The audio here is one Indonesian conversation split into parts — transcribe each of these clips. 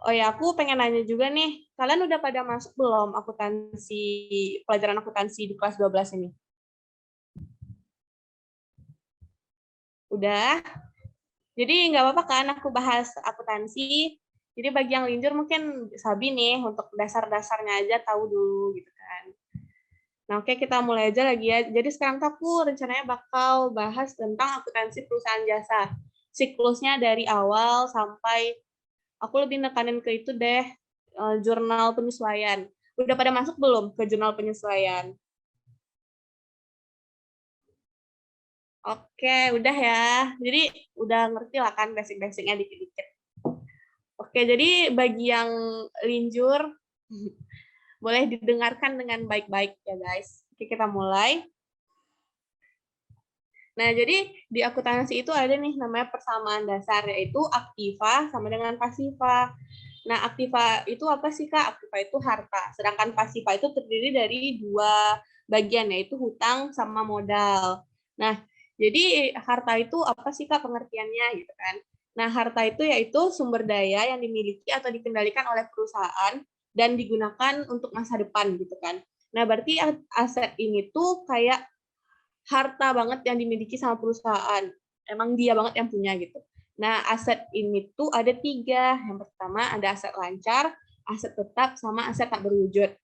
Oh ya, aku pengen nanya juga nih, kalian udah pada masuk belum akuntansi, pelajaran akuntansi di kelas 12 ini? Udah? Jadi nggak apa-apa kan aku bahas akuntansi. Jadi bagi yang linjur mungkin Sabi nih untuk dasar-dasarnya aja tahu dulu gitu kan. Nah oke kita mulai aja lagi ya. Jadi sekarang tuh aku rencananya bakal bahas tentang akuntansi perusahaan jasa. Siklusnya dari awal sampai aku lebih nekanin ke itu deh, jurnal penyesuaian. Udah pada masuk belum ke jurnal penyesuaian? Oke, udah ya. Jadi udah ngerti lah kan basic-basicnya dikit-dikit. Oke, jadi bagi yang linjur, boleh didengarkan dengan baik-baik ya guys. Oke, kita mulai. Nah, jadi di akuntansi itu ada nih namanya persamaan dasar, yaitu aktiva sama dengan pasiva. Nah, aktiva itu apa sih, Kak? Aktiva itu harta. Sedangkan pasiva itu terdiri dari dua bagian, yaitu hutang sama modal. Nah, jadi harta itu apa sih, Kak, pengertiannya gitu kan? Nah, harta itu yaitu sumber daya yang dimiliki atau dikendalikan oleh perusahaan dan digunakan untuk masa depan gitu kan. Nah, berarti aset ini tuh kayak harta banget yang dimiliki sama perusahaan. Emang dia banget yang punya gitu. Nah, aset ini tuh ada tiga. Yang pertama ada aset lancar, aset tetap, sama aset tak berwujud.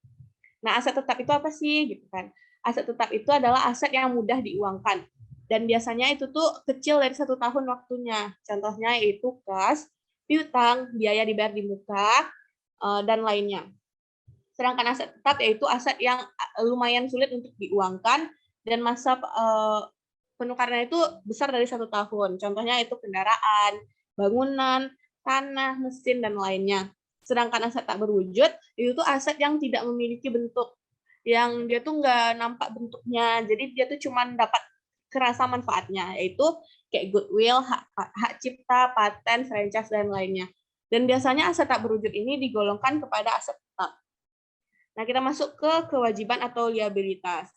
Nah, aset tetap itu apa sih gitu kan? Aset tetap itu adalah aset yang mudah diuangkan. Dan biasanya itu tuh kecil dari 1 tahun waktunya. Contohnya yaitu kas, piutang, biaya dibayar di muka, dan lainnya. Sedangkan aset tetap yaitu aset yang lumayan sulit untuk diuangkan dan masa penukarannya itu besar dari 1 tahun. Contohnya itu kendaraan, bangunan, tanah, mesin, dan lainnya. Sedangkan aset tak berwujud itu tuh aset yang tidak memiliki bentuk, yang dia tuh nggak nampak bentuknya, jadi dia tuh cuma dapat kerasa manfaatnya, yaitu kayak goodwill, hak cipta, paten, franchise, dan lainnya. Dan biasanya aset tak berwujud ini digolongkan kepada aset tetap. Nah, kita masuk ke kewajiban atau liabilitas.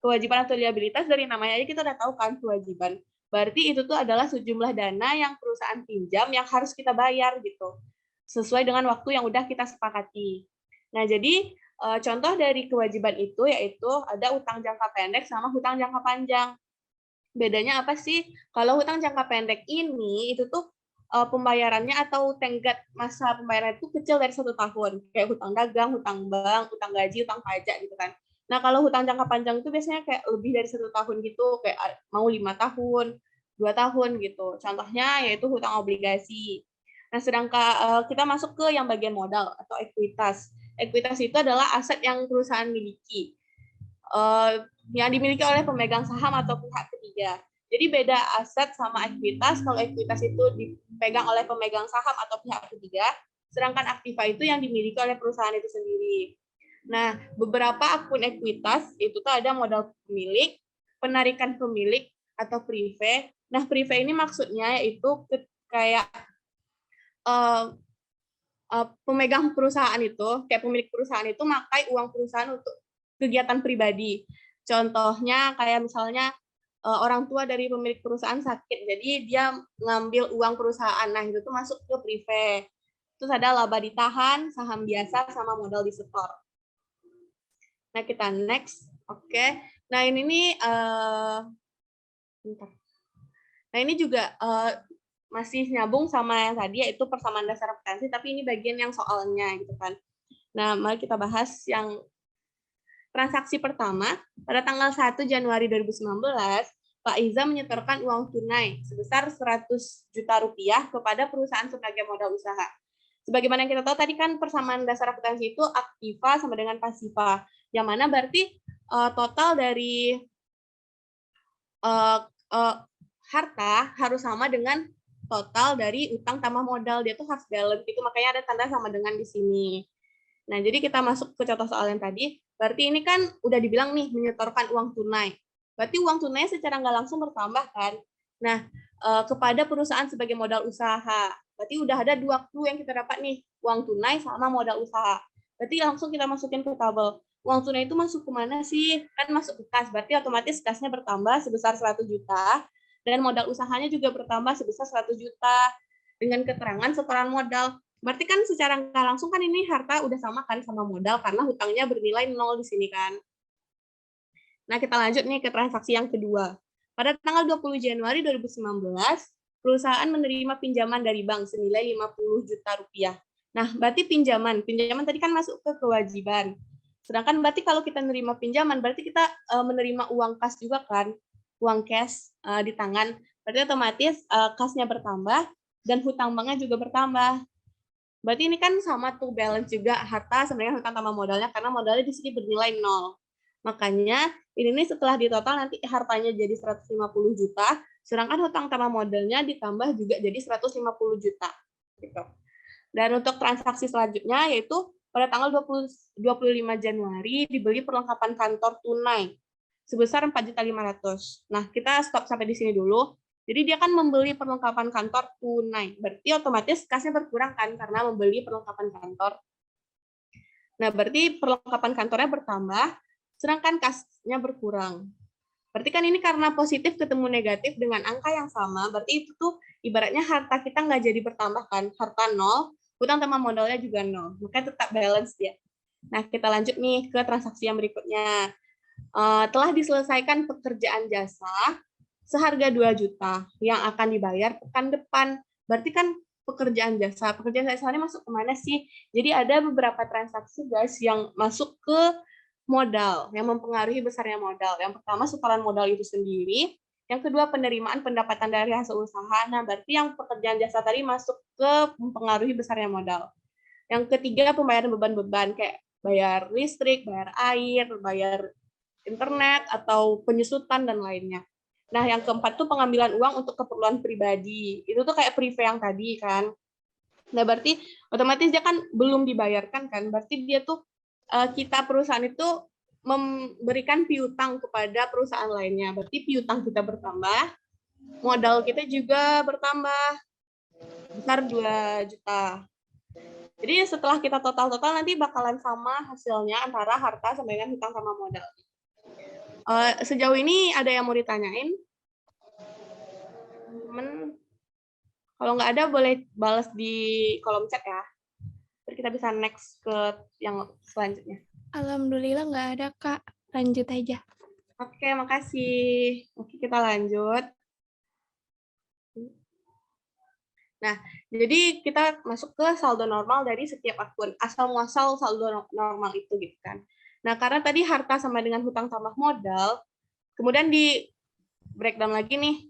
Kewajiban atau liabilitas dari namanya aja kita udah tahu kan kewajiban. Berarti itu tuh adalah sejumlah dana yang perusahaan pinjam yang harus kita bayar gitu. Sesuai dengan waktu yang udah kita sepakati. Nah, jadi contoh dari kewajiban itu yaitu ada utang jangka pendek sama hutang jangka panjang. Bedanya apa sih? Kalau hutang jangka pendek ini itu tuh pembayarannya atau tenggat masa pembayaran itu kecil dari 1 tahun, kayak hutang dagang, hutang bank, hutang gaji, hutang pajak gitu kan. Nah kalau hutang jangka panjang itu biasanya kayak lebih dari 1 tahun gitu, kayak mau 5 tahun, 2 tahun gitu. Contohnya yaitu hutang obligasi. Nah sedangkan kita masuk ke yang bagian modal atau ekuitas. Ekuitas itu adalah aset yang perusahaan miliki, yang dimiliki oleh pemegang saham atau pihak ketiga. Jadi beda aset sama ekuitas. Kalau ekuitas itu dipegang oleh pemegang saham atau pihak ketiga, sedangkan aktiva itu yang dimiliki oleh perusahaan itu sendiri. Nah, beberapa akun ekuitas itu tuh ada modal pemilik, penarikan pemilik atau prive. Nah, prive ini maksudnya yaitu kayak uh, pemegang perusahaan itu, kayak pemilik perusahaan itu makai uang perusahaan untuk kegiatan pribadi. Contohnya kayak misalnya orang tua dari pemilik perusahaan sakit, jadi dia ngambil uang perusahaan. Nah, itu tuh masuk ke prive. Terus ada laba ditahan, saham biasa, sama modal disetor. Nah, kita next. Oke. Nah, ini nih nah ini juga masih nyambung sama yang tadi yaitu persamaan dasar akuntansi, tapi ini bagian yang soalnya gitu kan. Nah, mari kita bahas yang transaksi pertama. Pada tanggal 1 Januari 2019, Pak Iza menyetorkan uang tunai sebesar 100 juta rupiah kepada perusahaan sebagai modal usaha. Sebagaimana yang kita tahu tadi kan persamaan dasar akuntansi itu aktiva sama dengan pasiva. Yang mana berarti total dari uh, uh, harta harus sama dengan total dari utang tambah modal. Dia tuh harus balance itu, makanya ada tanda sama dengan di sini. Nah, jadi kita masuk ke contoh soal yang tadi. Berarti ini kan udah dibilang nih menyetorkan uang tunai. Berarti uang tunai secara nggak langsung bertambah kan. Nah, kepada perusahaan sebagai modal usaha. Berarti udah ada dua clue yang kita dapat nih, uang tunai sama modal usaha. Berarti langsung kita masukin ke tabel. Uang tunai itu masuk ke mana sih? Kan masuk ke kas. Berarti otomatis kasnya bertambah sebesar 100 juta dan modal usahanya juga bertambah sebesar 100 juta dengan keterangan setoran modal. Berarti kan secara nggak langsung kan ini harta udah sama kan sama modal karena hutangnya bernilai 0 di sini kan. Nah, kita lanjut nih ke transaksi yang kedua. Pada tanggal 20 Januari 2019, perusahaan menerima pinjaman dari bank senilai 50 juta rupiah. Nah, berarti pinjaman tadi kan masuk ke kewajiban. Sedangkan berarti kalau kita menerima pinjaman, berarti kita menerima uang kas juga kan, uang cash di tangan. Berarti otomatis kasnya bertambah dan hutang banknya juga bertambah. Berarti ini kan sama tuh balance juga harta sebenarnya hutang tambah modalnya karena modalnya di sini bernilai 0. Makanya ini nih setelah ditotal nanti hartanya jadi 150 juta, sedangkan hutang tambah modalnya ditambah juga jadi 150 juta. Gitu. Dan untuk transaksi selanjutnya yaitu pada tanggal 25 Januari dibeli perlengkapan kantor tunai sebesar 4.500.000. Nah, kita stop sampai di sini dulu. Jadi dia kan membeli perlengkapan kantor tunai. Berarti otomatis kasnya berkurang kan karena membeli perlengkapan kantor. Nah, berarti perlengkapan kantornya bertambah, sedangkan kasnya berkurang. Berarti kan ini karena positif ketemu negatif dengan angka yang sama, berarti itu tuh ibaratnya harta kita nggak jadi bertambah kan, harta 0, hutang tambah modalnya juga 0, makanya tetap balance dia. Nah, kita lanjut nih ke transaksi yang berikutnya. Telah diselesaikan pekerjaan jasa seharga 2 juta yang akan dibayar pekan depan. Berarti kan pekerjaan jasa ini masuk kemana sih? Jadi ada beberapa transaksi guys yang masuk ke modal, yang mempengaruhi besarnya modal. Yang pertama setoran modal itu sendiri, yang kedua penerimaan pendapatan dari hasil usaha. Nah, berarti yang pekerjaan jasa tadi masuk ke mempengaruhi besarnya modal. Yang ketiga pembayaran beban-beban kayak bayar listrik, bayar air, bayar internet, atau penyusutan, dan lainnya. Nah, yang keempat tuh pengambilan uang untuk keperluan pribadi. Itu tuh kayak prepay yang tadi kan. Nah, berarti otomatis dia kan belum dibayarkan kan. Berarti dia tuh kita perusahaan itu memberikan piutang kepada perusahaan lainnya. Berarti piutang kita bertambah, modal kita juga bertambah besar 2 juta. Jadi setelah kita total-total nanti bakalan sama hasilnya antara harta sama dengan hutang sama modal. Sejauh ini ada yang mau ditanyain? Temen, kalau nggak ada boleh balas di kolom chat ya. Biar kita bisa next ke yang selanjutnya. Alhamdulillah nggak ada, Kak. Lanjut aja. Oke, makasih. Oke, kita lanjut. Nah, jadi kita masuk ke saldo normal dari setiap akun. Asal muasal saldo normal itu gitu kan. Nah, karena tadi harta sama dengan hutang tambah modal, kemudian di breakdown lagi nih,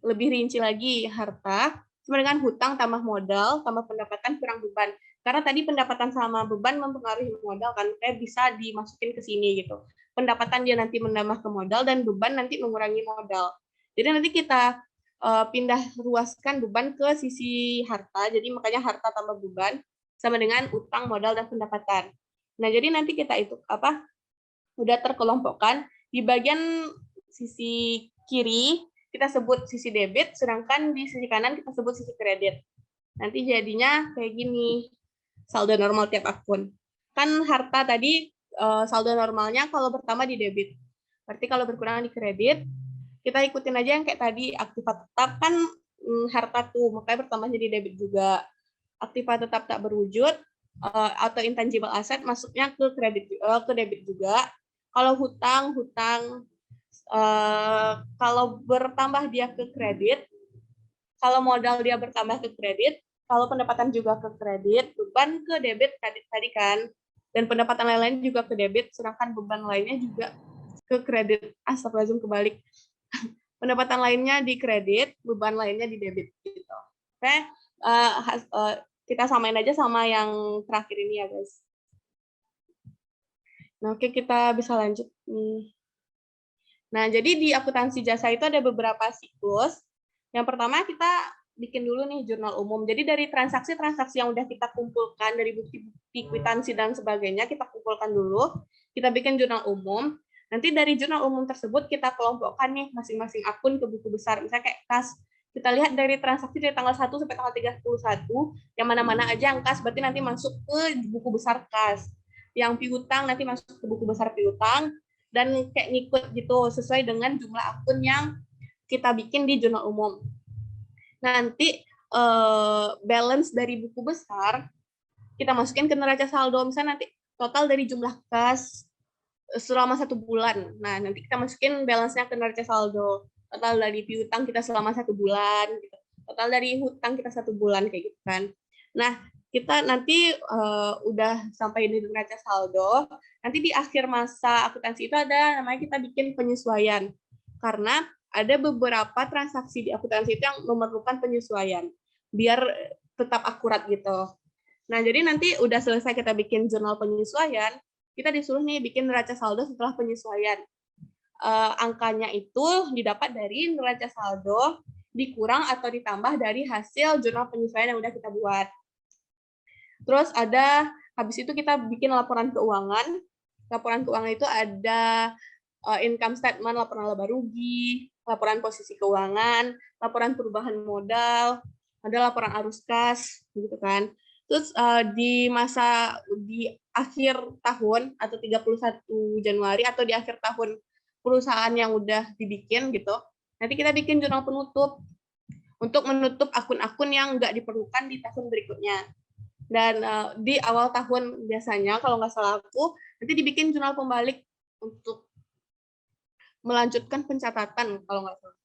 lebih rinci lagi harta sama dengan hutang tambah modal tambah pendapatan kurang beban. Karena tadi pendapatan sama beban mempengaruhi modal kan, kayak bisa dimasukin ke sini gitu. Pendapatan dia nanti menambah ke modal dan beban nanti mengurangi modal. Jadi nanti kita pindah ruaskan beban ke sisi harta. Jadi makanya harta tambah beban sama dengan utang, modal, dan pendapatan. Nah, jadi nanti kita itu udah terkelompokkan di bagian sisi kiri kita sebut sisi debit, sedangkan di sisi kanan kita sebut sisi kredit. Nanti jadinya kayak gini, saldo normal tiap akun. Kan harta tadi saldo normalnya kalau bertambah di debit. Berarti kalau berkurang di kredit, kita ikutin aja yang kayak tadi, aktiva tetap kan harta tuh, makanya bertambah jadi debit juga. Aktiva tetap tak berwujud, atau intangible asset masuknya ke kredit, ke debit juga. Kalau hutang kalau bertambah dia ke kredit, kalau modal dia bertambah ke kredit, kalau pendapatan juga ke kredit, beban ke debit tadi kan, dan pendapatan lain-lain juga ke debit, sedangkan beban lainnya juga ke kredit. Astagfirullahaladzim, kebalik. Pendapatan lainnya di kredit, beban lainnya di debit gitu. Oke, kita samain aja sama yang terakhir ini ya guys. Nah, oke, kita bisa lanjut nih. Nah, jadi di akuntansi jasa itu ada beberapa siklus. Yang pertama kita bikin dulu nih jurnal umum. Jadi dari transaksi-transaksi yang udah kita kumpulkan, dari bukti-bukti kwitansi dan sebagainya, kita kumpulkan dulu. Kita bikin jurnal umum. Nanti dari jurnal umum tersebut kita kelompokkan nih masing-masing akun ke buku besar. Misalnya kayak kas. Kita lihat dari transaksi dari tanggal 1 sampai tanggal 31, yang mana-mana aja yang kas, berarti nanti masuk ke buku besar kas. Yang piutang nanti masuk ke buku besar piutang. Dan kayak ngikut gitu sesuai dengan jumlah akun yang kita bikin di jurnal umum. Nanti balance dari buku besar, kita masukin ke neraca saldo. Misalnya nanti total dari jumlah kas selama 1 bulan. Nah, nanti kita masukin balance-nya ke neraca saldo. Total dari piutang kita selama 1 bulan. Gitu. Total dari hutang kita 1 bulan, kayak gitu kan. Nah, kita nanti udah sampai di neraca saldo. Nanti di akhir masa akuntansi itu ada namanya kita bikin penyesuaian. Karena ada beberapa transaksi di akuntansi itu yang memerlukan penyesuaian. Biar tetap akurat gitu. Nah, jadi nanti udah selesai kita bikin jurnal penyesuaian, kita disuruh nih bikin neraca saldo setelah penyesuaian. Angkanya itu didapat dari neraca saldo dikurang atau ditambah dari hasil jurnal penyesuaian yang udah kita buat. Terus habis itu kita bikin laporan keuangan. Laporan keuangan itu ada income statement, laporan laba rugi, laporan posisi keuangan, laporan perubahan modal, ada laporan arus kas, gitu kan. Terus di akhir tahun atau 31 Januari atau di akhir tahun perusahaan yang udah dibikin gitu, nanti kita bikin jurnal penutup untuk menutup akun-akun yang nggak diperlukan di tahun berikutnya. Dan di awal tahun biasanya kalau nggak salah aku, nanti dibikin jurnal pembalik untuk melanjutkan pencatatan kalau nggak salah.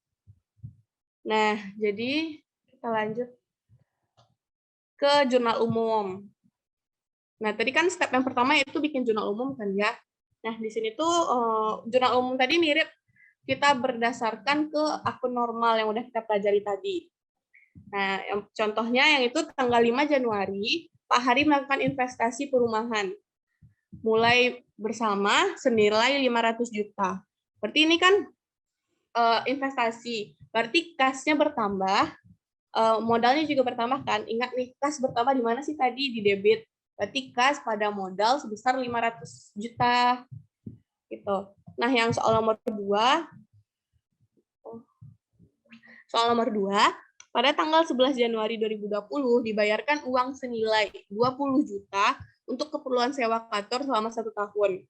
Nah, jadi kita lanjut ke jurnal umum. Nah, tadi kan step yang pertama itu bikin jurnal umum kan ya. Nah, di sini tuh jurnal umum tadi mirip kita berdasarkan ke akun normal yang udah kita pelajari tadi. Nah, contohnya yang itu tanggal 5 Januari, Pak Hari melakukan investasi perumahan. Mulai bersama senilai 500 juta. Berarti ini kan investasi. Berarti kasnya bertambah, modalnya juga bertambah kan. Ingat nih, kas bertambah di mana sih tadi? Di debit. Berarti kas pada modal sebesar 500 juta. Gitu. Nah, yang soal nomor 2, pada tanggal 11 Januari 2020 dibayarkan uang senilai 20 juta untuk keperluan sewa kantor selama 1 tahun.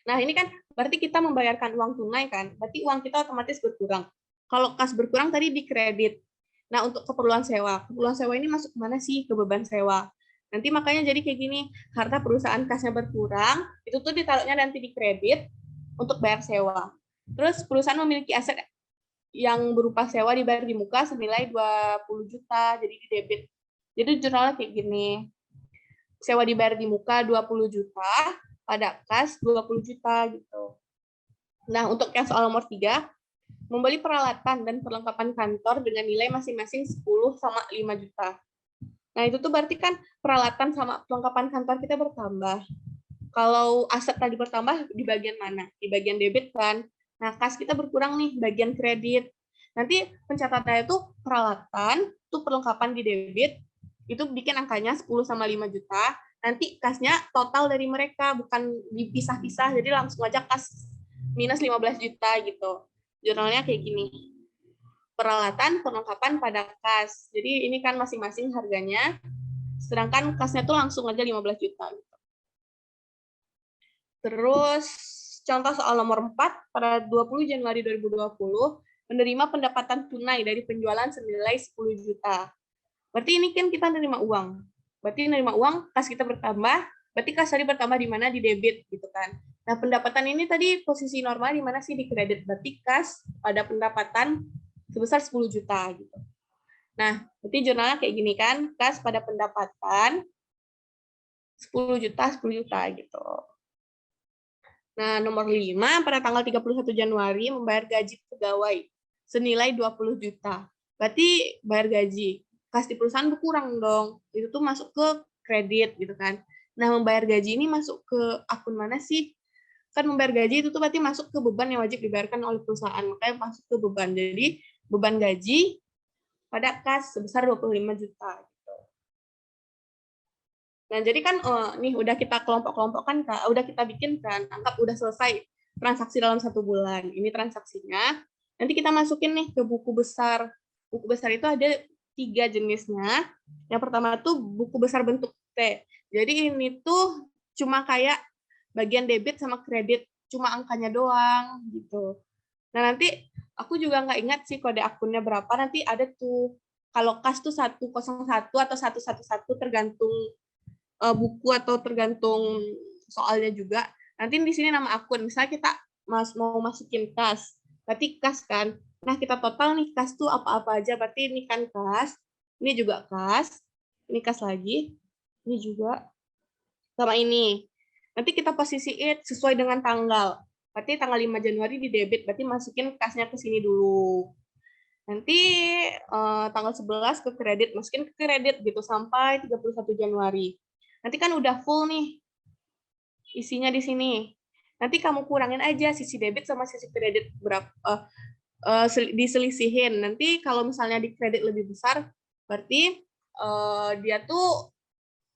Nah, ini kan berarti kita membayarkan uang tunai kan, berarti uang kita otomatis berkurang. Kalau kas berkurang tadi di kredit. Nah, untuk keperluan sewa ini masuk mana sih ke beban sewa? Nanti makanya jadi kayak gini, harta perusahaan kasnya berkurang, itu tuh ditaruhnya nanti di kredit untuk bayar sewa. Terus perusahaan memiliki aset yang berupa sewa dibayar di muka senilai 20 juta, jadi di debit. Jadi jurnalnya kayak gini. Sewa dibayar di muka 20 juta, pada kas 20 juta gitu. Nah, untuk yang soal nomor 3, membeli peralatan dan perlengkapan kantor dengan nilai masing-masing 10 sama 5 juta. Nah, itu tuh berarti kan peralatan sama perlengkapan kantor kita bertambah. Kalau aset tadi bertambah di bagian mana? Di bagian debit kan. Nah, kas kita berkurang nih, bagian kredit. Nanti pencatatannya itu peralatan, itu perlengkapan di debit, itu bikin angkanya 10 sama 5 juta. Nanti kasnya total dari mereka, bukan dipisah-pisah, jadi langsung aja kas minus 15 juta gitu. Jurnalnya kayak gini. Peralatan, perlengkapan pada kas. Jadi ini kan masing-masing harganya, sedangkan kasnya tuh langsung aja 15 juta. Gitu. Terus contoh soal nomor 4, pada 20 Januari 2020, menerima pendapatan tunai dari penjualan senilai 10 juta. Berarti ini kan kita menerima uang. Berarti menerima uang, kas kita bertambah, berarti kas tadi bertambah di mana? Di debit, gitu kan. Nah, pendapatan ini tadi posisi normal di mana sih? Di kredit. Berarti kas pada pendapatan sebesar 10 juta, gitu. Nah, berarti jurnalnya kayak gini kan, kas pada pendapatan 10 juta, 10 juta, gitu. Nah, nomor 5, pada tanggal 31 Januari membayar gaji pegawai senilai 20 juta. Berarti bayar gaji. Kas di perusahaan berkurang dong. Itu tuh masuk ke kredit gitu kan. Nah, membayar gaji ini masuk ke akun mana sih? Kan membayar gaji itu tuh berarti masuk ke beban yang wajib dibayarkan oleh perusahaan. Makanya masuk ke beban. Jadi, beban gaji pada kas sebesar 25 juta. Nah, jadi kan nih udah kita kelompok-kelompokkan, Kak. Udah kita bikin kan, anggap udah selesai transaksi dalam 1 bulan. Ini transaksinya. Nanti kita masukin nih ke buku besar. Buku besar itu ada 3 jenisnya. Yang pertama tuh buku besar bentuk T. Jadi ini tuh cuma kayak bagian debit sama kredit, cuma angkanya doang gitu. Nah, nanti aku juga nggak ingat sih kode akunnya berapa, nanti ada tuh kalau kas tuh 101 atau 111 tergantung buku atau tergantung soalnya juga. Nanti di sini nama akun. Misalnya kita mau masukin kas, berarti kas kan. Nah, kita total nih kas tuh apa-apa aja. Berarti ini kan kas, ini juga kas, ini kas lagi, ini juga, sama ini. Nanti kita posisiin sesuai dengan tanggal. Berarti tanggal 5 Januari di debit, berarti masukin kasnya ke sini dulu. Nanti tanggal 11 ke kredit, masukin ke kredit gitu sampai 31 Januari. Nanti kan udah full nih isinya di sini. Nanti kamu kurangin aja sisi debit sama sisi kredit berapa diselisihin. Nanti kalau misalnya di kredit lebih besar, berarti dia tuh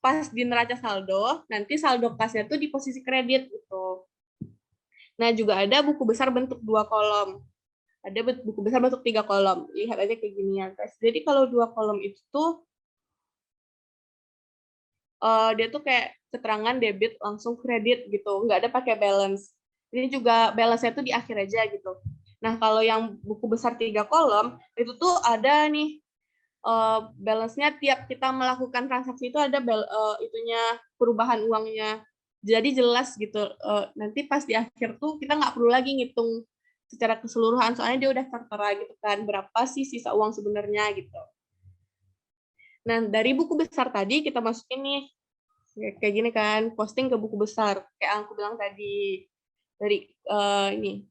pas di neraca saldo, nanti saldo kasnya tuh di posisi kredit gitu. Nah, juga ada buku besar bentuk 2 kolom. Ada buku besar bentuk 3 kolom. Lihat aja kayak gini ya, guys. Jadi kalau 2 kolom itu tuh dia tuh kayak keterangan debit langsung kredit gitu, nggak ada pakai balance. Ini juga balance-nya tuh di akhir aja gitu. Nah, kalau yang buku besar 3 kolom, itu tuh ada nih balance-nya tiap kita melakukan transaksi itu ada itunya perubahan uangnya. Jadi jelas gitu. Nanti pas di akhir tuh kita nggak perlu lagi ngitung secara keseluruhan, soalnya dia udah tertera gitu kan, berapa sih sisa uang sebenarnya gitu. Nah, dari buku besar tadi kita masukin nih, kayak gini kan, posting ke buku besar. Kayak aku bilang tadi, dari ini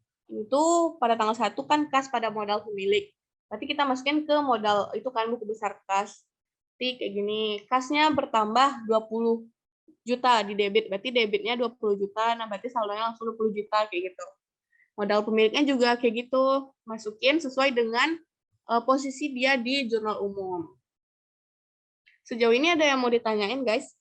tuh pada tanggal 1 kan kas pada modal pemilik. Berarti kita masukin ke modal itu kan buku besar kas. Berarti kayak gini, kasnya bertambah 20 juta di debit, berarti debitnya 20 juta, nah berarti saldonya langsung 20 juta kayak gitu. Modal pemiliknya juga kayak gitu, masukin sesuai dengan posisi dia di jurnal umum. Sejauh ini ada yang mau ditanyain, guys?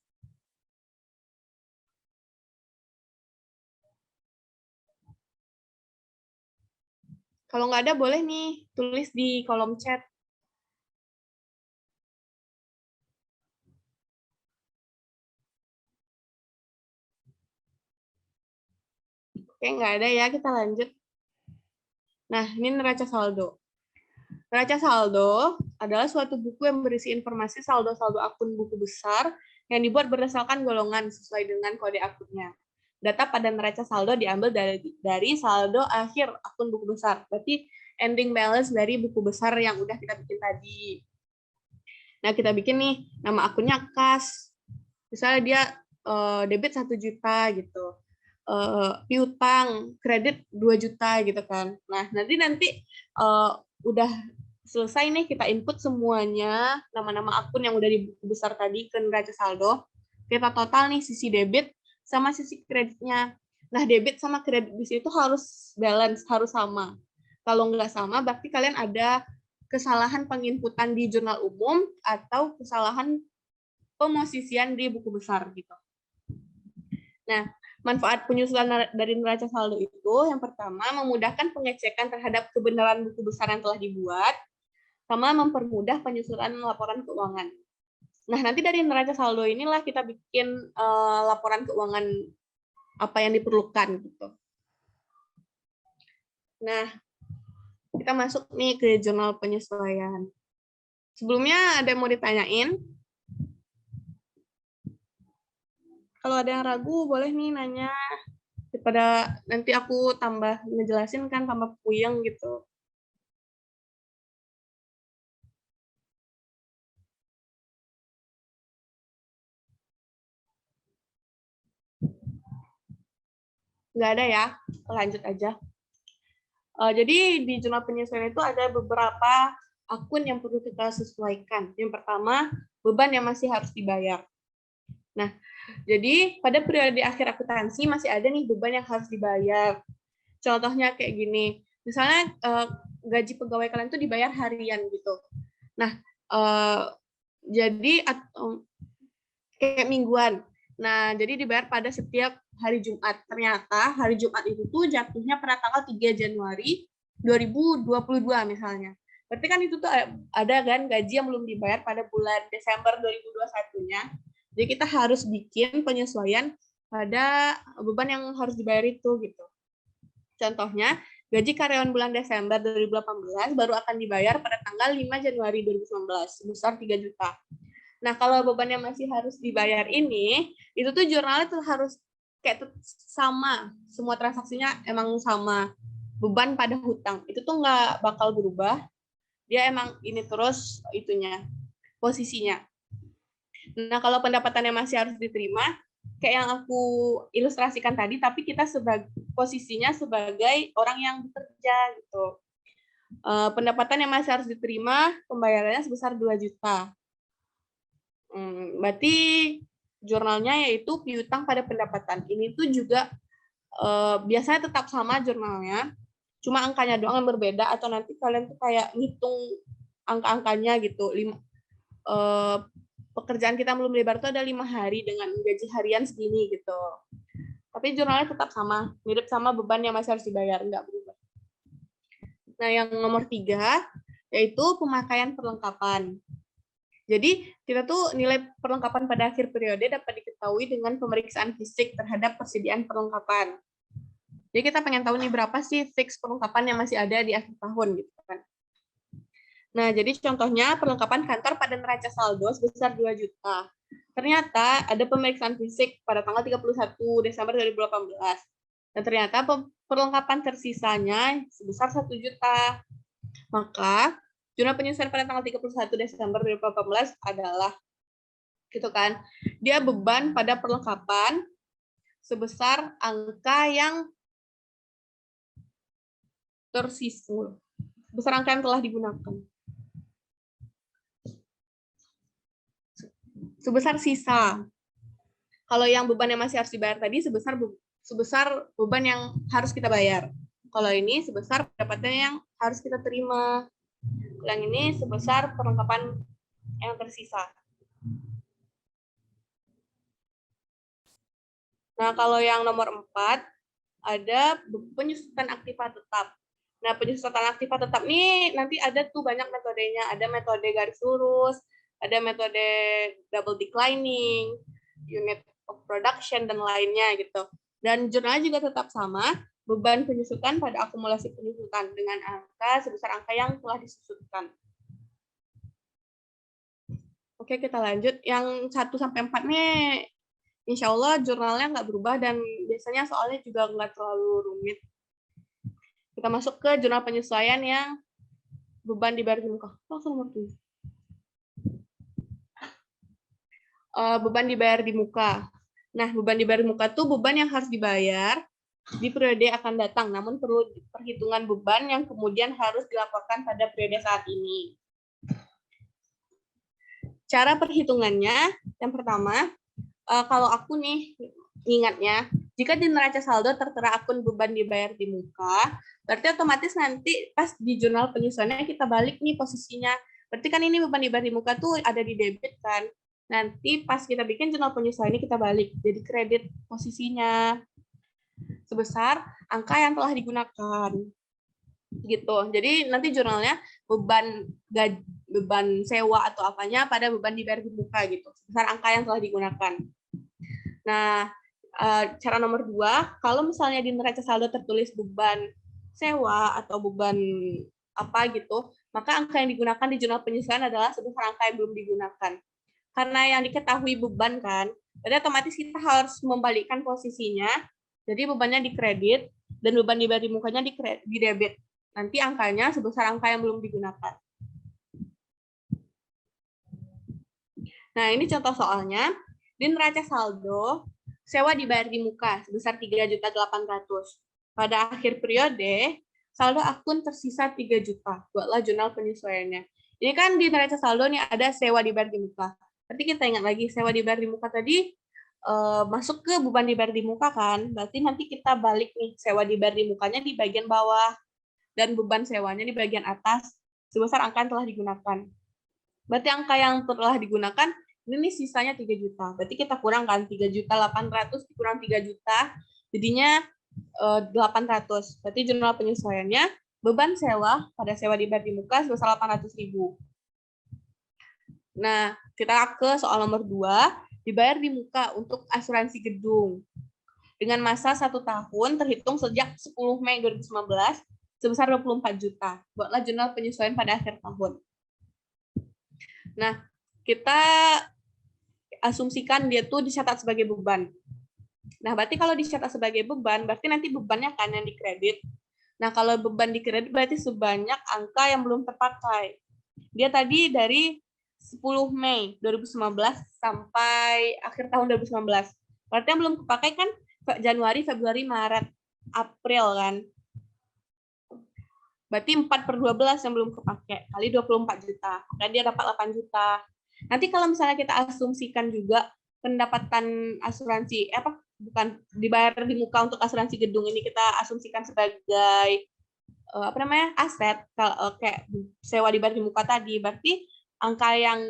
Kalau nggak ada, boleh nih tulis di kolom chat. Oke, nggak ada ya, kita lanjut. Nah, ini neraca saldo. Neraca saldo adalah suatu buku yang berisi informasi saldo-saldo akun buku besar yang dibuat berdasarkan golongan sesuai dengan kode akunnya. Data pada neraca saldo diambil dari saldo akhir akun buku besar. Berarti ending balance dari buku besar yang udah kita bikin tadi. Nah, kita bikin nih, nama akunnya kas. Misalnya dia debit 1 juta gitu. Piutang, kredit 2 juta gitu kan. Nah, nanti udah selesai nih, kita input semuanya, nama-nama akun yang udah di buku besar tadi ke neraca saldo. Kita total nih sisi debit sama sisi kreditnya. Nah, debit sama kredit di situ harus balance, harus sama. Kalau nggak sama, berarti kalian ada kesalahan penginputan di jurnal umum atau kesalahan pemosisian di buku besar gitu. Nah, manfaat penyusulan dari neraca saldo itu yang pertama memudahkan pengecekan terhadap kebenaran buku besar yang telah dibuat, sama mempermudah penyusunan laporan keuangan. Nah, nanti dari neraca saldo inilah kita bikin laporan keuangan apa yang diperlukan gitu. Nah, kita masuk nih ke jurnal penyesuaian. Sebelumnya ada yang mau ditanyain? Kalau ada yang ragu, boleh nih nanya. Daripada nanti aku tambah ngejelasin kan, tambah puyeng gitu. Nggak ada ya? Lanjut aja. Jadi di jurnal penyesuaian itu ada beberapa akun yang perlu kita sesuaikan. Yang pertama, beban yang masih harus dibayar. Nah, jadi pada periode akhir akuntansi masih ada nih beban yang harus dibayar. Contohnya kayak gini, misalnya gaji pegawai kalian itu dibayar harian gitu. Nah, jadi kayak mingguan. Nah, jadi dibayar pada setiap hari Jumat. Ternyata hari Jumat itu tuh jatuhnya pada tanggal 3 Januari 2022 misalnya. Berarti kan itu tuh ada kan gaji yang belum dibayar pada bulan Desember 2021-nya. Jadi kita harus bikin penyesuaian pada beban yang harus dibayar itu gitu. Contohnya, Gaji karyawan bulan Desember 2018 baru akan dibayar pada tanggal 5 Januari 2019 sebesar 3 juta. Nah, kalau beban yang masih harus dibayar ini, itu tuh jurnalnya tuh harus kayak sama, semua transaksinya emang sama. Beban pada hutang, itu tuh nggak bakal berubah. Dia emang ini terus itunya, posisinya. Nah, kalau pendapatannya masih harus diterima, kayak yang aku ilustrasikan tadi, tapi kita posisinya sebagai orang yang bekerja gitu. Pendapatan yang masih harus diterima, pembayarannya sebesar 2 juta. Berarti jurnalnya yaitu piutang pada pendapatan. Ini tuh juga biasanya tetap sama jurnalnya, cuma angkanya doang yang berbeda, atau nanti kalian tuh kayak ngitung angka-angkanya gitu. Pekerjaan kita belum lebar tuh ada 5 hari dengan gaji harian segini gitu. Tapi jurnalnya tetap sama, mirip sama beban yang masih harus dibayar, nggak berubah. Nah, yang nomor 3 yaitu pemakaian perlengkapan. Jadi, kita tuh nilai perlengkapan pada akhir periode dapat diketahui dengan pemeriksaan fisik terhadap persediaan perlengkapan. Jadi, kita pengen tahu nih berapa sih fix perlengkapan yang masih ada di akhir tahun gitu kan. Nah, jadi contohnya perlengkapan kantor pada neraca saldo sebesar 2 juta. Ternyata ada pemeriksaan fisik pada tanggal 31 Desember 2018. Dan ternyata perlengkapan tersisanya sebesar 1 juta. Maka jurnal penyesuaian pada tanggal 31 Desember 2018 adalah gitu kan. Dia beban pada perlengkapan sebesar angka yang tersisa, besar angka yang telah digunakan. Sebesar sisa. Kalau yang beban yang masih harus dibayar tadi sebesar beban yang harus kita bayar. Kalau ini sebesar pendapatan yang harus kita terima. Yang ini sebesar perlengkapan yang tersisa. Nah, kalau yang nomor 4 ada penyusutan aktiva tetap. Nah, penyusutan aktiva tetap ini nanti ada tuh banyak metodenya. Ada metode garis lurus, ada metode double declining, unit of production, dan lainnya gitu. Dan jurnalnya juga tetap sama, beban penyusutan pada akumulasi penyusutan dengan angka sebesar angka yang telah disusutkan. Oke, kita lanjut. Yang 1-4 nih, insya Allah jurnalnya nggak berubah dan biasanya soalnya juga nggak terlalu rumit. Kita masuk ke jurnal penyesuaian yang beban dibayar di muka. Nomor 7. Beban dibayar di muka. Nah, beban dibayar di muka tuh beban yang harus dibayar di periode akan datang, namun perlu perhitungan beban yang kemudian harus dilaporkan pada periode saat ini. Cara perhitungannya, yang pertama, kalau aku nih ingatnya, jika di neraca saldo tertera akun beban dibayar di muka, berarti otomatis nanti pas di jurnal penyesuaiannya kita balik nih posisinya. Berarti kan ini beban dibayar di muka tuh ada di debit kan. Nanti pas kita bikin jurnal penyesuaiannya kita balik, jadi kredit posisinya sebesar angka yang telah digunakan. Gitu. Jadi nanti jurnalnya beban sewa atau apanya pada beban dibayar di muka gitu, sebesar angka yang telah digunakan. Nah, cara nomor 2, kalau misalnya di neraca saldo tertulis beban sewa atau beban apa gitu, maka angka yang digunakan di jurnal penyesuaian adalah sebesar angka yang belum digunakan. Karena yang diketahui beban kan, berarti otomatis kita harus membalikkan posisinya. Jadi bebannya dikredit dan beban dibayar di mukanya di debit. Nanti angkanya sebesar angka yang belum digunakan. Nah, ini contoh soalnya. Di neraca saldo, sewa dibayar di muka sebesar 3.800.000. Pada akhir periode, saldo akun tersisa 3 juta. Buatlah jurnal penyesuaiannya. Ini kan di neraca saldo nih ada sewa dibayar di muka. Nanti kita ingat lagi, sewa dibayar di muka tadi masuk ke beban dibayar di muka kan. Berarti nanti kita balik nih, sewa dibayar di mukanya di bagian bawah dan beban sewanya di bagian atas sebesar angka yang telah digunakan. Berarti angka yang telah digunakan ini sisanya 3 juta. Berarti kita kurangkan 3.800.000 dikurang 3 juta, jadinya 800. Berarti jurnal penyesuaiannya beban sewa pada sewa dibayar di muka sebesar 800.000. Nah, kita ke soal nomor 2, dibayar di muka untuk asuransi gedung. Dengan masa 1 tahun terhitung sejak 10 Mei 2019 sebesar 24 juta. Buatlah jurnal penyesuaian pada akhir tahun. Nah, kita asumsikan dia tuh dicatat sebagai beban. Nah, berarti kalau dicatat sebagai beban, berarti nanti bebannya kan yang dikredit. Nah, kalau beban dikredit berarti sebanyak angka yang belum terpakai. Dia tadi dari 10 Mei 2019 sampai akhir tahun 2019. Berarti yang belum kepakai kan Januari, Februari, Maret, April kan. Berarti 4/12 yang belum kepakai, kali 24 juta. Maka dia dapat 8 juta. Nanti kalau misalnya kita asumsikan juga pendapatan asuransi, bukan dibayar di muka untuk asuransi gedung ini kita asumsikan sebagai aset, kalau kayak sewa dibayar di muka tadi, berarti angka yang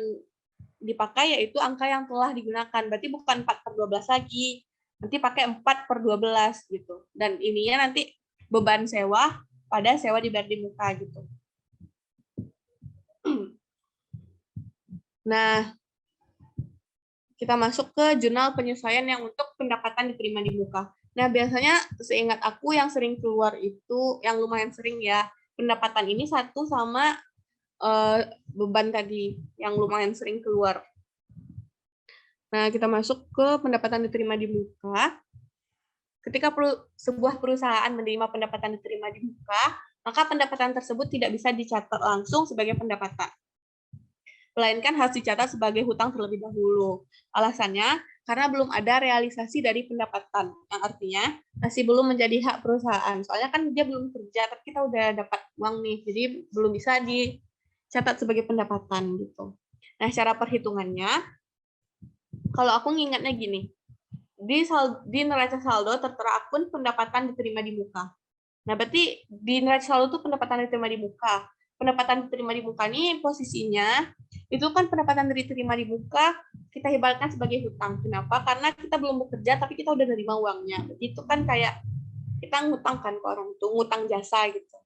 dipakai yaitu angka yang telah digunakan, berarti bukan 4/12 lagi, nanti pakai 4/12 gitu. Dan ininya nanti beban sewa pada sewa dibayar di muka gitu. Nah, kita masuk ke jurnal penyesuaian yang untuk pendapatan diterima di muka. Nah, biasanya seingat aku yang sering keluar itu, yang lumayan sering ya, pendapatan ini satu sama beban tadi, yang lumayan sering keluar. Nah, kita masuk ke pendapatan diterima di muka. Ketika sebuah perusahaan menerima pendapatan diterima di muka, maka pendapatan tersebut tidak bisa dicatat langsung sebagai pendapatan, melainkan harus dicatat sebagai hutang terlebih dahulu. Alasannya, karena belum ada realisasi dari pendapatan, yang artinya masih belum menjadi hak perusahaan. Soalnya kan dia belum kerja, tapi kita udah dapat uang nih, jadi belum bisa dicatat sebagai pendapatan gitu. Nah, cara perhitungannya, kalau aku ngingatnya gini, di neraca saldo tertera akun pendapatan diterima di muka. Nah, berarti di neraca saldo itu pendapatan diterima di muka. Pendapatan diterima di muka ini posisinya itu kan pendapatan diterima di muka kita ibaratkan sebagai hutang. Kenapa? Karena kita belum bekerja tapi kita udah nerima uangnya. Itu kan kayak kita ngutang kan ke orang tuh, ngutang jasa gitu.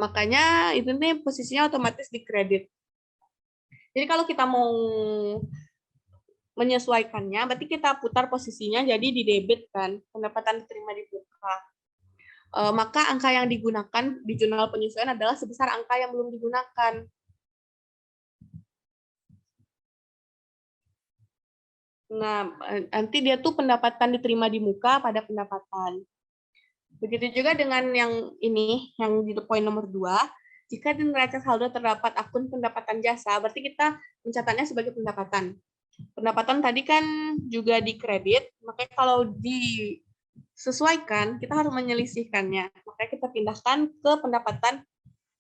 Makanya itu nih posisinya otomatis dikredit. Jadi kalau kita mau menyesuaikannya, berarti kita putar posisinya jadi di debit kan, pendapatan diterima di muka. Maka angka yang digunakan di jurnal penyesuaian adalah sebesar angka yang belum digunakan. Nah, nanti dia tuh pendapatan diterima di muka pada pendapatan. Begitu juga dengan yang ini, yang di poin nomor 2, jika di neraca saldo terdapat akun pendapatan jasa, berarti kita mencatatnya sebagai pendapatan. Pendapatan tadi kan juga dikredit, makanya kalau disesuaikan, kita harus menyelisihkannya. Makanya kita pindahkan ke pendapatan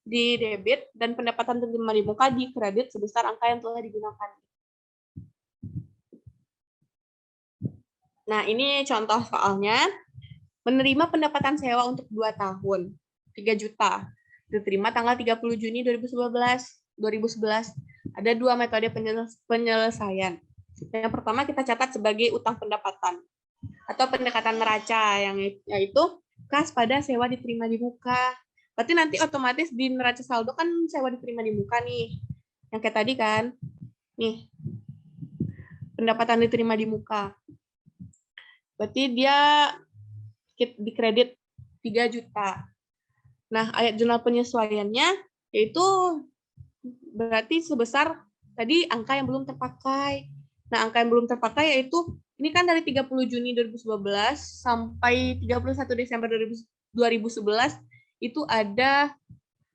di debit dan pendapatan diterima di muka di kredit sebesar angka yang telah digunakan. Nah, ini contoh soalnya. Menerima pendapatan sewa untuk 2 tahun, 3 juta. Diterima tanggal 30 Juni 2011. Ada 2 metode penyelesaian. Yang pertama kita catat sebagai utang pendapatan atau pendekatan neraca, yang yaitu kas pada sewa diterima di muka. Berarti nanti otomatis di neraca saldo kan sewa diterima di muka nih. Yang kayak tadi kan. Nih. Pendapatan diterima di muka. Berarti dia dikredit 3 juta. Nah, ayat jurnal penyesuaiannya yaitu berarti sebesar tadi angka yang belum terpakai. Nah, angka yang belum terpakai yaitu ini kan dari 30 Juni 2011 sampai 31 Desember 2011 itu ada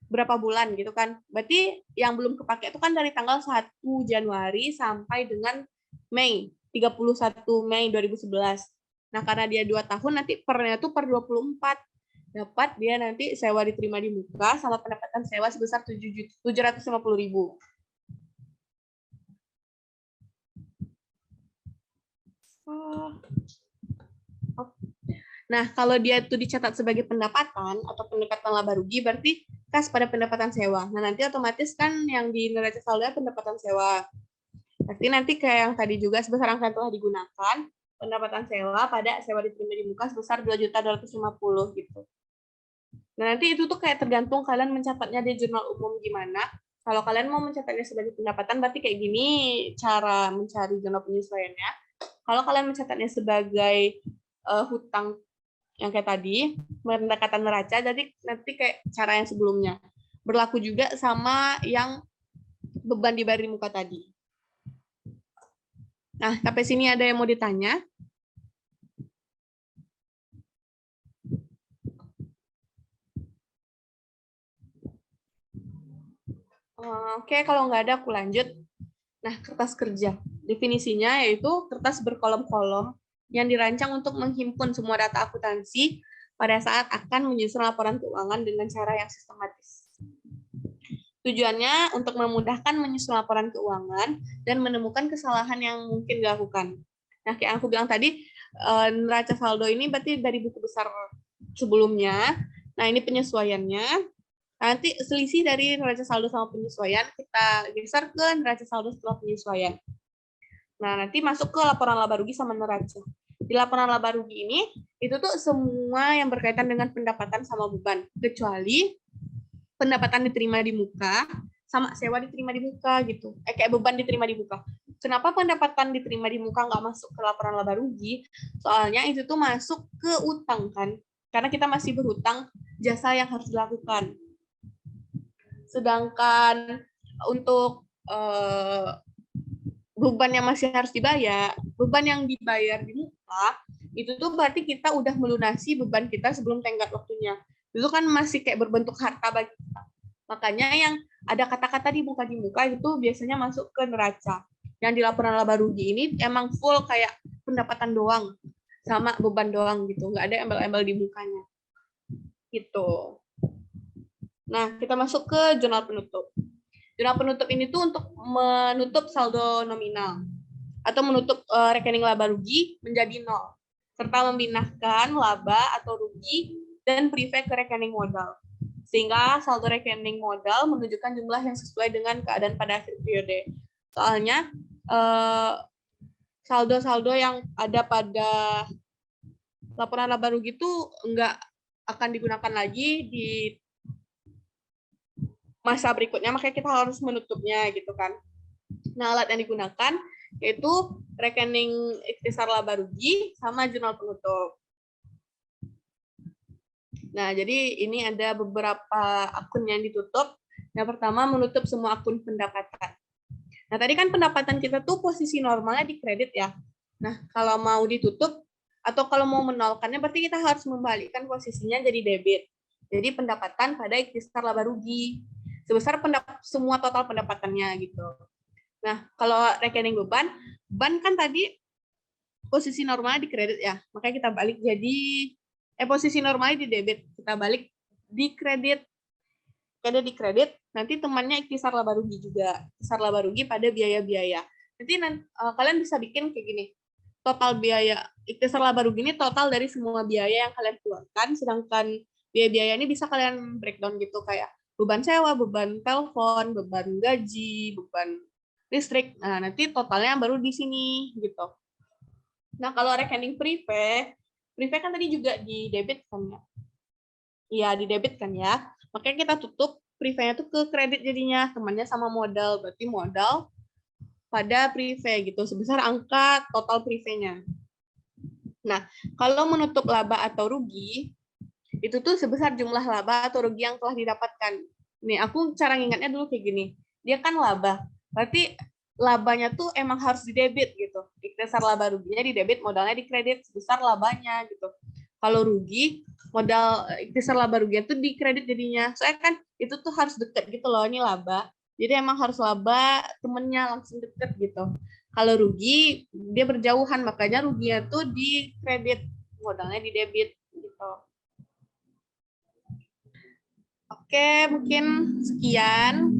berapa bulan gitu kan. Berarti yang belum kepakai itu kan dari tanggal 1 Januari sampai dengan Mei, 31 Mei 2011. Nah, karena dia 2 tahun, nanti pernya itu per 24. Dapat dia nanti sewa diterima di muka sama pendapatan sewa sebesar 750.000. Nah, kalau dia itu dicatat sebagai pendapatan atau pendapatan laba rugi, berarti kas pada pendapatan sewa. Nah, nanti otomatis kan yang di neraca saldo pendapatan sewa. Berarti nanti kayak yang tadi juga sebesar angka yang telah digunakan, pendapatan sewa pada sewa diterima di muka sebesar 2.250.000 gitu. Nah, nanti itu tuh kayak tergantung kalian mencatatnya di jurnal umum gimana. Kalau kalian mau mencatatnya sebagai pendapatan, berarti kayak gini cara mencari jurnal penyesuaiannya. Kalau kalian mencatatnya sebagai hutang yang kayak tadi, pendekatan neraca, jadi nanti kayak cara yang sebelumnya. Berlaku juga sama yang beban dibayar di muka tadi. Nah, sampai sini ada yang mau ditanya? Oke, kalau nggak ada aku lanjut. Nah, kertas kerja. Definisinya yaitu kertas berkolom-kolom yang dirancang untuk menghimpun semua data akuntansi pada saat akan menyusun laporan keuangan dengan cara yang sistematis. Tujuannya untuk memudahkan menyusun laporan keuangan dan menemukan kesalahan yang mungkin dilakukan. Nah, kayak yang aku bilang tadi, neraca saldo ini berarti dari buku besar sebelumnya. Nah, ini penyesuaiannya. Nanti selisih dari neraca saldo sama penyesuaian, kita geser ke neraca saldo setelah penyesuaian. Nah, nanti masuk ke laporan laba rugi sama neraca. Di laporan laba rugi ini, itu tuh semua yang berkaitan dengan pendapatan sama beban, kecuali pendapatan diterima di muka, sama sewa diterima di muka gitu. Kayak beban diterima di muka. Kenapa pendapatan diterima di muka nggak masuk ke laporan laba rugi? Soalnya itu tuh masuk ke utang kan. Karena kita masih berhutang jasa yang harus dilakukan. Sedangkan untuk beban yang masih harus dibayar, beban yang dibayar di muka, itu tuh berarti kita udah melunasi beban kita sebelum tenggat waktunya. Itu kan masih kayak berbentuk harta bagi kita. Makanya yang ada kata-kata di muka itu biasanya masuk ke neraca. Yang di laporan laba rugi ini emang full kayak pendapatan doang, sama beban doang gitu, nggak ada embel-embel di mukanya. Gitu. Nah, kita masuk ke jurnal penutup. Jurnal penutup ini tuh untuk menutup saldo nominal atau menutup rekening laba rugi menjadi nol, serta memindahkan laba atau rugi dan prefect ke rekening modal. Sehingga saldo rekening modal menunjukkan jumlah yang sesuai dengan keadaan pada akhir periode. Soalnya saldo-saldo yang ada pada laporan laba rugi itu enggak akan digunakan lagi di masa berikutnya, makanya kita harus menutupnya gitu kan. Nah, alat yang digunakan yaitu rekening ikhtisar laba rugi sama jurnal penutup. Nah, jadi ini ada beberapa akun yang ditutup. Yang pertama, menutup semua akun pendapatan. Nah, tadi kan pendapatan kita tuh posisi normalnya di kredit ya. Nah, kalau mau ditutup atau kalau mau menolkannya, berarti kita harus membalikkan posisinya jadi debit. Jadi pendapatan pada ikhtisar laba rugi sebesar semua total pendapatannya gitu. Nah, kalau rekening beban kan tadi posisi normalnya di kredit ya, makanya kita balik jadi posisi normalnya di debit, kita balik di kredit. Ada di kredit, nanti temannya ikhtisar laba rugi juga, ikhtisar laba rugi pada biaya-biaya. Nanti kalian bisa bikin kayak gini, total biaya ikhtisar laba rugi ini total dari semua biaya yang kalian keluarkan, sedangkan biaya-biaya ini bisa kalian breakdown gitu kayak beban sewa, beban telepon, beban gaji, beban listrik. Nah, nanti totalnya baru di sini gitu. Nah, kalau rekening prepay kan tadi juga di debit kan ya? Iya, di debit kan ya. Makanya kita tutup prepay-nya tuh ke kredit jadinya, temannya sama modal. Berarti modal pada prepay gitu, sebesar angka total prepay-nya. Nah, kalau menutup laba atau rugi, itu tuh sebesar jumlah laba atau rugi yang telah didapatkan. Nih, aku cara ngingatnya dulu kayak gini. Dia kan laba, berarti labanya tuh emang harus di debit gitu. Ikhtisar laba ruginya di debit, modalnya di kredit sebesar labanya gitu. Kalau rugi, modal ikhtisar laba ruginya tuh di kredit jadinya. Soalnya kan itu tuh harus deket gitu loh, ini laba. Jadi emang harus laba, temennya langsung deket gitu. Kalau rugi, dia berjauhan, makanya ruginya tuh di kredit, modalnya di debit gitu. Oke, mungkin sekian